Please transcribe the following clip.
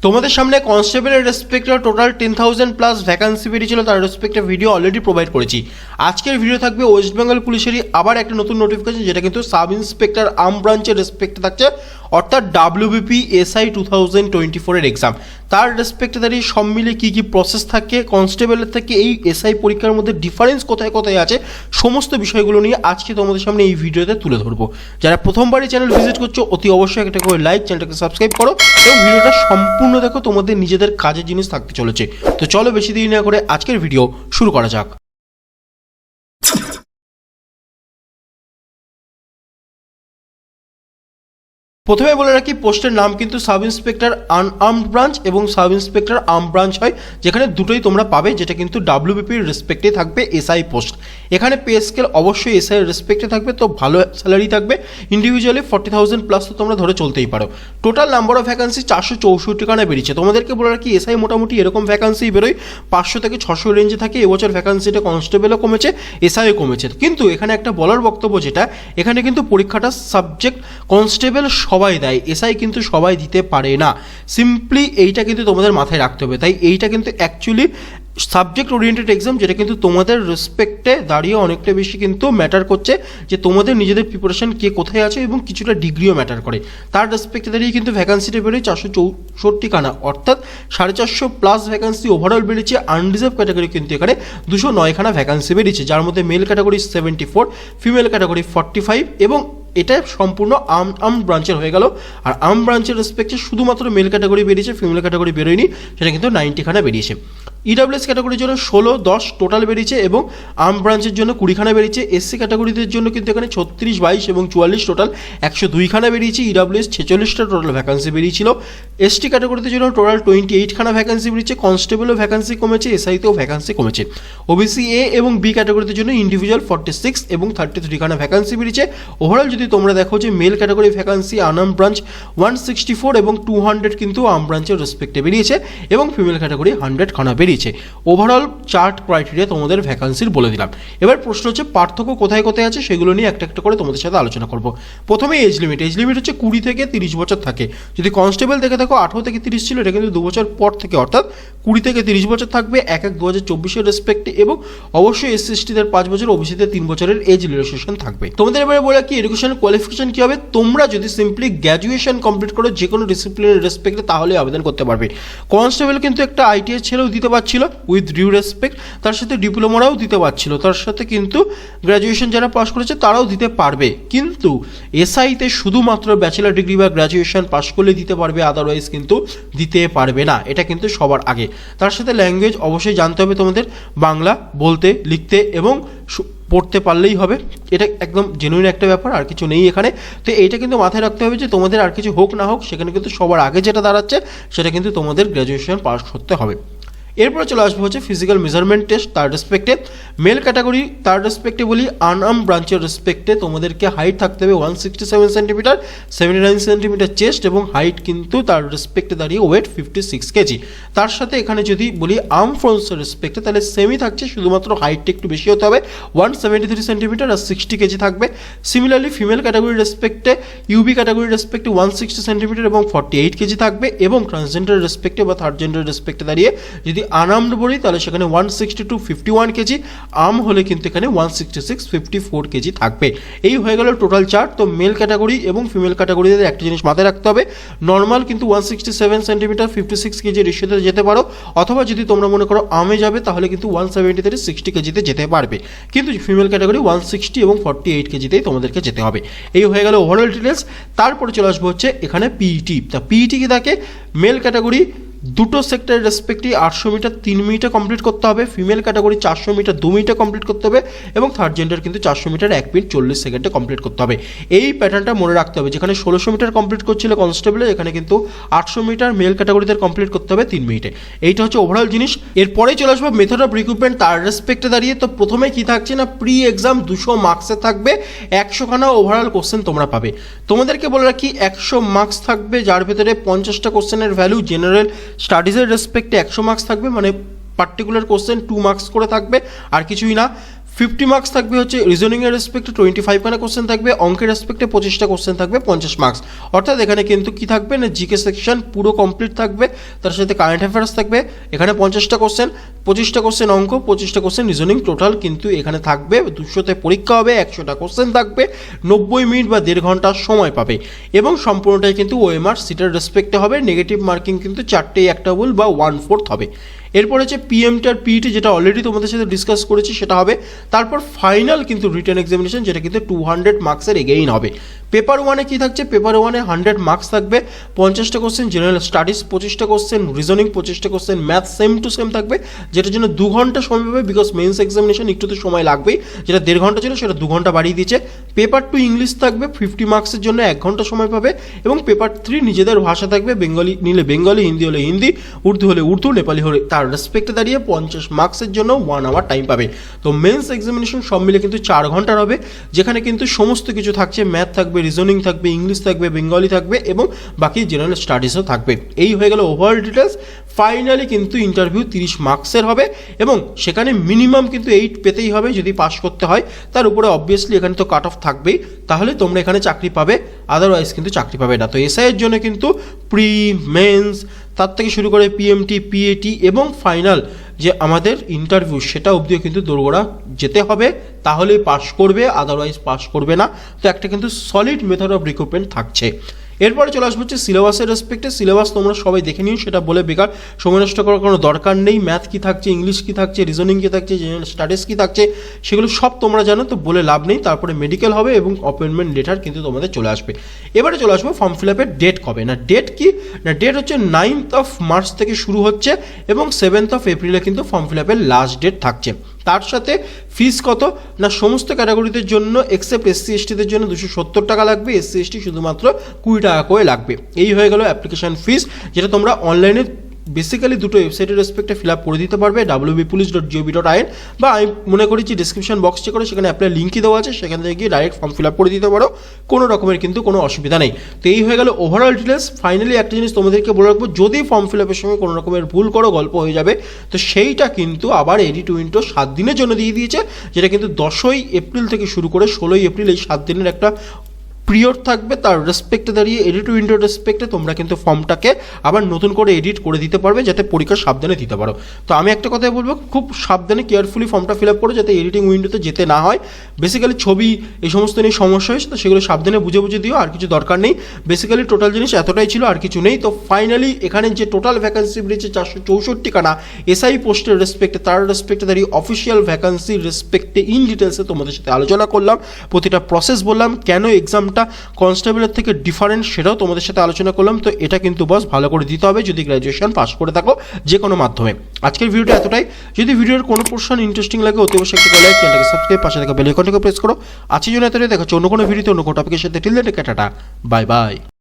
তোমাদের সামনে কনস্টেবলের রেসপেক্টে টোটাল 10,000 প্লাস ভ্যাকান্সি বেরিয়েছিল, তার রেসপেক্টে ভিডিও অলরেডি প্রোভাইড করেছি। আজকের ভিডিও থাকবে ওয়েস্ট বেঙ্গল পুলিশেরই আবার একটা নতুন নোটিফিকেশন, যেটা কিন্তু সাব ইন্সপেক্টর আর্ম ব্রাঞ্চের রেসপেক্টে থাকছে, অর্থাৎ WBP SI 2024 এর এক্সাম। তার রেসপেক্টে দাঁড়িয়ে সব মিলে কী কী প্রসেস থাকে, কনস্টেবলের থেকে এই SI পরীক্ষার মধ্যে ডিফারেন্স কোথায় কোথায় আছে, সমস্ত বিষয়গুলো নিয়ে আজকে তোমাদের সামনে এই ভিডিওতে তুলে ধরবো। যারা প্রথমবারই চ্যানেল ভিজিট করছো অতি অবশ্যই একটা করে লাইক, চ্যানেলটাকে সাবস্ক্রাইব করো এবং ভিডিওটা সম্পূর্ণ দেখো, তোমাদের নিজেদের কাজের জিনিস থাকতে চলেছে। তো চলো বেশি দেরি না করে আজকের ভিডিও শুরু করা যাক। প্রথমে বলে রাখি, পোস্টের নাম কিন্তু সাব ইন্সপেক্টর আনআর্মড ব্রাঞ্চ এবং সাব ইন্সপেক্টর আর্ম ব্রাঞ্চ হয়, যেখানে দুটোই তোমরা পাবে, যেটা কিন্তু WBPর রেসপেক্টে থাকবে SI পোস্ট। এখানে পে স্কেল অবশ্যই SI এর রেসপেক্টে থাকবে, তো ভালো স্যালারি থাকবে, ইন্ডিভিজুয়ালি 40,000 প্লাস তো তোমরা ধরে চলতেই পারো। টোটাল নাম্বার অফ ভ্যাকান্সি 464 খানা বেরিয়েছে। তোমাদেরকে বলে রাখি, SI মোটামুটি এরকম ভ্যাকান্সি বেরোয় 500 থেকে 600 রেঞ্জে থাকে। এবছর ভ্যাকান্সিটা কনস্টেবলও কমেছে, SIও কমেছে, কিন্তু এখানে একটা বলার বক্তব্য, যেটা এখানে কিন্তু পরীক্ষাটা সাবজেক্ট কনস্টেবল সবাই দেয়, SI কিন্তু সবাই দিতে পারে না। সিম্পলি এইটা কিন্তু তোমাদের মাথায় রাখতে হবে। তাই এইটা কিন্তু অ্যাকচুয়ালি সাবজেক্ট ওরিয়েন্টেড এক্সাম, যেটা কিন্তু তোমাদের রেসপেক্টে দাঁড়িয়ে অনেকটা বেশি কিন্তু ম্যাটার করছে, যে তোমাদের নিজেদের প্রিপারেশন কে কোথায় আছে এবং কিছুটা ডিগ্রিও ম্যাটার করে। তার রেসপেক্টে দাঁড়িয়ে কিন্তু ভ্যাকান্সিটা বেরোয় 464 খানা, অর্থাৎ 450 প্লাস ভ্যাকান্সি ওভারঅল বেরিয়েছে। আনরিজার্ভ ক্যাটাগরি কিন্তু এখানে 209 খানা ভ্যাকান্সি বেরিয়েছে, যার মধ্যে মেল ক্যাটাগরি 74, ফিমেল ক্যাটাগরি 45 এবং এটা সম্পূর্ণ আর্ম ব্রাঞ্চের হয়ে গেল। আর আর্ম ব্রাঞ্চের রেসপেক্টে শুধুমাত্র মেল ক্যাটাগরি বেরিয়েছে, ফিমেল ক্যাটাগরি বেরোয়নি, সেটা কিন্তু 90 খানা বেরিয়েছে। EWS ক্যাটাগরির জন্য 16, 10 টোটাল বেরিয়েছে এবং আর্ম ব্রাঞ্চের জন্য 20 খানা বেরিয়েছে। SC ক্যাটাগরিদের জন্য কিন্তু এখানে 36, 22 এবং 44 টোটাল 102 খানা বেরিয়েছে। EWS 46টা টোটাল ভ্যাকান্সি বেরিয়েছিল। ST ক্যাটাগরিদের জন্য টোটাল 28 খানা ভ্যাকান্সি বেরিয়েছে। কনস্টেবলও ভ্যাকান্সি কমেছে, SIতেও ভ্যাকান্সি কমেছে। OBC A এবং B ক্যাটাগরিদের জন্য ইন্ডিভিজুয়াল 46 এবং 33 খানা ভ্যাকান্সি বেরিয়েছে। ওভারঅল যদি তোমরা দেখো যে mail category vacancy unarm branch 164 এবং 200 কিন্তু আর্ম ব্রাঞ্চের রেসপেক্টে বেরিয়েছে এবং ফিমেল ক্যাটাগরি 100 খানা বেরিয়েছে। ওভারঅল চার্ট ক্রাইটেরিয়া তোমাদের ভ্যাকান্সির বলে দিলাম। এবার প্রশ্ন হচ্ছে পার্থক্য কোথায় কোথায় আছে, সেগুলো নিয়ে একটা একটা করে তোমাদের সাথে আলোচনা করব। প্রথমে এজ লিমিট হচ্ছে 20 থেকে 30 বছর থাকে। যদি কনস্টেবল দেখে থাকো 18 থেকে 30 ছিল, এটা কিন্তু 2 বছর পর থেকে অর্থাৎ 20 থেকে 30 বছর থাকবে 1/1/2024 রেসপেক্টে, এবং অবশ্যই SC STদের 5 বছর, OBCদের 3 বছরের এজ রিল্যাক্সেশন থাকবে। তোমাদের এবারে বলে কি এডুকেশন কোয়ালিফিকেশন কি হবে, তোমরা যদি সিম্পলি গ্র্যাজুয়েশন কমপ্লিট করো যে কোনো ডিসিপ্লিনের রেসপেক্টে, তাহলে আবেদন করতে পারবে। কনস্টেবল কিন্তু একটা ITI ছেলেও দিতে পারছিল উইথ ডিউ রেসপেক্ট, তার সাথে ডিপ্লোমারাও দিতে পারছিল, তার সাথে কিন্তু গ্র্যাজুয়েশন যারা পাস করেছে তারাও দিতে পারবে। কিন্তু SIতে শুধুমাত্র ব্যাচেলার ডিগ্রি বা গ্র্যাজুয়েশন পাস করলে দিতে পারবে, আদারওয়াইজ কিন্তু দিতে পারবে না। এটা কিন্তু সবার আগে। তার সাথে ল্যাঙ্গুয়েজ অবশ্যই জানতে হবে তোমাদের, বাংলা বলতে, লিখতে এবং পড়তে পারলেই হবে। এটা একদম জেনুইন একটা ব্যাপার, আর কিছু নেই এখানে। তো এইটা কিন্তু মাথায় রাখতে হবে যে তোমাদের আর কিছু হোক না হোক, সেখানে কিন্তু সবার আগে যেটা দাঁড়াচ্ছে সেটা কিন্তু তোমাদের গ্র্যাজুয়েশন পাস করতে হবে। এরপরে চলে আসবে হচ্ছে ফিজিক্যাল মেজারমেন্ট টেস্ট। তার রেসপেক্টে মেল ক্যাটাগরি, তার রেসপেক্টে বলি আনআর্ম ব্রাঞ্চের রেসপেক্টে তোমাদেরকে হাইট থাকতে হবে 167 সেন্টিমিটার, 79 সেন্টিমিটার চেস্ট এবং হাইট কিন্তু তার রেসপেক্টে দাঁড়িয়ে ওয়েট 56 কেজি। তার সাথে এখানে যদি বলি আর্ম ফোর্সের রেসপেক্টে, তাহলে সেমই থাকছে, শুধুমাত্র হাইটটা একটু বেশি হতে হবে, 173 সেন্টিমিটার আর 60 কেজি থাকবে। সিমিলারলি ফিমেল ক্যাটাগরির রেসপেক্টে, UB ক্যাটাগরির রেসপেক্টে 160 সেন্টিমিটার এবং 48 কেজি থাকবে, এবং ট্রান্সজেন্ডার রেসপেক্টে বা থার্ড জেন্ডার রেসপেক্টে দাঁড়িয়ে যদি আনআর্মড বলি, তাহলে সেখানে 162 51 কেজি, আর্ম হলে কিন্তু এখানে 166 54 কেজি থাকবে। এই হয়ে গেল টোটাল চার্ট। তো মেল ক্যাটাগরি এবং ফিমেল ক্যাটাগরিতে একটা জিনিস মাথায় রাখতে হবে, নর্মাল কিন্তু 167 সেন্টিমিটার 56 কেজি রেশিওতে যেতে পারো, অথবা যদি তোমরা মনে করো আর্মে যাবে তাহলে কিন্তু 170 থেকে 60 কেজিতে যেতে পারবে, কিন্তু ফিমেল ক্যাটাগরি 160 এবং 48 কেজিতেই তোমাদেরকে যেতে হবে। এই হয়ে গেল ওভারঅল ডিটেলস। তারপরে চলে আসবো হচ্ছে এখানে PET। তা PET কি থাকে, মেল ক্যাটাগরি দুটো সেক্টরের রেসপেক্টে 800 মিটার 3 মিনিটে কমপ্লিট করতে হবে, ফিমেল ক্যাটাগরি 400 মিটার 2 মিনিটে কমপ্লিট করতে হবে, এবং থার্ড জেন্ডার কিন্তু 400 মিটার 1 মিনিট 40 সেকেন্ডে কমপ্লিট করতে হবে। এই প্যাটার্নটা মনে রাখতে হবে। যেখানে 1600 মিটার কমপ্লিট করছিল কনস্টেবলে, এখানে কিন্তু 800 মিটার মেল ক্যাটাগরিতে কমপ্লিট করতে হবে 3 মিনিটে। এইটা হচ্ছে ওভারঅল জিনিস। এরপরেই চলে আসবে মেথড অফ রিক্রুটমেন্ট, তার রেসপেক্টে দাঁড়িয়ে। তো প্রথমে কি থাকছে না, প্রি এক্সাম 200 মার্কসে থাকবে, 100 খানা ওভারঅল কোশ্চেন তোমরা পাবে। তোমাদেরকে বলে রাখি 100 মার্কস থাকবে, যার ভেতরে 50টা কোশ্চেনের ভ্যালু জেনারেল স্টাডিজের রেসপেক্টে 100 মার্কস থাকবে, মানে পার্টিকুলার কোশ্চেন 2 মার্কস করে থাকবে, আর কিছুই না। 50 মার্কস থাকবে হচ্ছে রিজনিংয়ের রেসপেক্টে 25 খানা কোশ্চেন থাকবে, অঙ্কের রেসপেক্টে 25টা কোশ্চেন থাকবে 50 মার্কস। অর্থাৎ এখানে কিন্তু কি থাকবে না জিকে সেকশন পুরো কমপ্লিট থাকবে, তার সাথে কারেন্ট অ্যাফেয়ার্স থাকবে, এখানে 50টা কোশ্চেন, 25টা কোশ্চেন অঙ্ক, 25টা কোশ্চেন রিজনিং, টোটাল কিন্তু এখানে থাকবে 200তে পরীক্ষা হবে, 100টা কোশ্চেন থাকবে, 90 মিনিট বা 1.5 ঘন্টা সময় পাবে এবং সম্পূর্ণটাই কিন্তু ওএমআর সিটের রেসপেক্টে হবে। নেগেটিভ মার্কিং কিন্তু 4টেই একটা ভুল বা 1/4 হবে। এরপর হচ্ছে পিএমটি আর পিইটি যেটা অলরেডি তোমাদের সাথে ডিসকাস করেছি সেটা হবে। তারপর ফাইনাল কিন্তু রিটেন এক্সামিনেশন যেটা কিন্তু 200 মার্কসের এগেইন হবে। পেপার ওয়ানে কী থাকছে, পেপার ওয়ানে 100 মার্কস থাকবে, 50টা কোশ্চেন জেনারেল স্টাডিজ, 25টা কোশ্চেন রিজনিং, 25টা question math, same to same থাকবে, যেটার জন্য 2 ঘন্টা সময় পাবে বিকজ মেন্স এক্সামিনেশন একটু তো সময় লাগবেই, যেটা 1.5 ঘন্টা ছিল সেটা 2 ঘন্টা বাড়িয়ে দিয়েছে। পেপার 2 ইংলিশ থাকবে, 50 মার্কসের জন্য 1 ঘন্টা সময় পাবে এবং পেপার 3 নিজেদের ভাষা থাকবে, বেঙ্গলি নিলে বেঙ্গলি, হিন্দি হলে হিন্দি, উর্দু হলে উর্দু, নেপালি হলে তার রেসপেক্টে দাঁড়িয়ে 50 মার্কসের জন্য 1 আওয়ার টাইম পাবে। তো মেন্স এক্সামিনেশন সব মিলে কিন্তু 4 ঘন্টার হবে, যেখানে কিন্তু সমস্ত কিছু থাকছে, ম্যাথ থাকবে, রিজনিং থাকবে, ইংলিশ থাকবে, বেঙ্গলি থাকবে এবং বাকি জেনারেল স্টাডিজও থাকবে। এই হয়ে গেল ওভারঅল ডিটেলস। ফাইনালি কিন্তু ইন্টারভিউ 30 মার্কসের হবে এবং সেখানে মিনিমাম কিন্তু 8 পেতেই হবে যদি পাস করতে হয়, তার উপরে অবভিয়াসলি এখানে তো কাট অফ থাকবেই, তাহলে তোমরা এখানে চাকরি পাবে, আদারওয়াইজ কিন্তু চাকরি পাবে না। তো এসআইয়ের জন্য কিন্তু প্রি মেন্স তার থেকে শুরু করে পিএমটি, পিএটি এবং ফাইনাল যে আমাদের ইন্টারভিউ সেটা অবধিও কিন্তু দোরগোড়া যেতে হবে, তাহলেই পাস করবে, আদারওয়াইজ পাস করবে না। তো একটা কিন্তু সলিড মেথড অফ রিক্রুটমেন্ট থাকছে। এরপরে চলে আসবো হচ্ছে সিলেবাসের রেসপেক্টে। সিলেবাস তোমরা সবাই দেখে নিও, সেটা বলে বেকার সময় নষ্ট করার কোনো দরকার নেই। ম্যাথ কী থাকছে, ইংলিশ কী থাকছে, রিজনিং কী থাকছে, জেনারেল স্টাডিজ কী থাকছে, সেগুলো সব তোমরা জানো, তো বলে লাভ নেই। তারপরে মেডিকেল হবে এবং অ্যাপয়েন্টমেন্ট লেটার কিন্তু তোমাদের চলে আসবে। এবারে চলে আসবো ফর্ম ফিল আপের ডেট কবে, না ডেট কি না ডেট হচ্ছে 9th অফ মার্চ থেকে শুরু হচ্ছে এবং 7th অফ এপ্রিলে কিন্তু ফর্ম ফিল আপের লাস্ট ডেট থাকছে। তার সাথে ফিস কত না সমস্ত ক্যাটাগরিদের জন্য এক্সেপ্ট এসসি এসটিদের জন্য 270 টাকা লাগবে, এসসি এসটি শুধুমাত্র 20 টাকা করে লাগবে। এই হয়ে গেল অ্যাপ্লিকেশন ফিস, যেটা তোমরা অনলাইনে বেসিক্যালি দুটো ওয়েবসাইটের রেসপেক্টে ফিল আপ করে দিতে পারবে, wbpolice.gov.in বা আমি মনে করি যে ডিসক্রিপশন বক্স চেক করে সেখানে অ্যাপ্লাই লিঙ্কই দেওয়া আছে, সেখান থেকে গিয়ে ডাইরেক্ট ফর্ম ফিল আপ করে দিতে পারো, কোনো রকমের কিন্তু কোনো অসুবিধা নেই। তো এই হয়ে গেল ওভারঅল ডিটেলস। ফাইনালি একটা জিনিস তোমাদেরকে বলে রাখবো, যদি ফর্ম ফিল আপের সঙ্গে কোনো রকমের ভুল করো, গল্প হয়ে যাবে, তো সেইটা কিন্তু আবার এডিট উইন্ডো 7 দিনের জন্য দিয়ে দিয়েছে, যেটা কিন্তু 10ই এপ্রিল থেকে শুরু করে 16ই এপ্রিল এই 7 দিনের একটা পিরিয়ড থাকবে। তার রেসপেক্টে দাঁড়িয়ে এডিট উইন্ডোর রেসপেক্টে তোমরা কিন্তু ফর্মটাকে আবার নতুন করে এডিট করে দিতে পারবে, যাতে পরীক্ষা সাবধানে দিতে পারো। তো আমি একটা কথাই বলবো, খুব সাবধানে কেয়ারফুলি ফর্মটা ফিল আপ করো, যাতে এডিটিং উইন্ডোতে যেতে না হয়। বেসিক্যালি ছবি এই সমস্ত নিয়ে সমস্যা হয়েছে, তো সেগুলো সাবধানে বুঝে বুঝে দিও, আর কিছু দরকার নেই। বেসিক্যালি টোটাল জিনিস এতটাই ছিল, আর কিছু নেই। তো ফাইনালি এখানে যে টোটাল ভ্যাকান্সি বেরিয়েছে 464 খানা এসআই পোস্টের রেসপেক্টে, তার রেসপেক্টে দাঁড়িয়ে অফিসিয়াল ভ্যাকান্সির রেসপেক্টে ইন ডিটেলসে তোমাদের সাথে আলোচনা করলাম, প্রতিটা প্রসেস বললাম, কেন এক্সামটা কনস্টেবলের থেকে ডিফারেন্ট সেটাও তোমাদের সাথে আলোচনা করলাম। তো এটা কিন্তু বস ভালো করে দিতে হবে যদি গ্র্যাজুয়েশন পাস করে থাকো যে কোনো মাধ্যমে। আজকের ভিডিওটা এতটাই। যদি ভিডিওর কোনো পোর্শন ইন্টারেস্টিং লাগে অতি অবশ্যই একটা লাইক, চ্যানেলটাকে সাবস্ক্রাইব, পাশে থাকা বেল আইকনটাকে প্রেস করো। আজকের জন্য এতটাই, দেখা হচ্ছে অন্য কোনো ভিডিওতে অন্য কোনো টপিকের সাথে। Till then tata, bye by.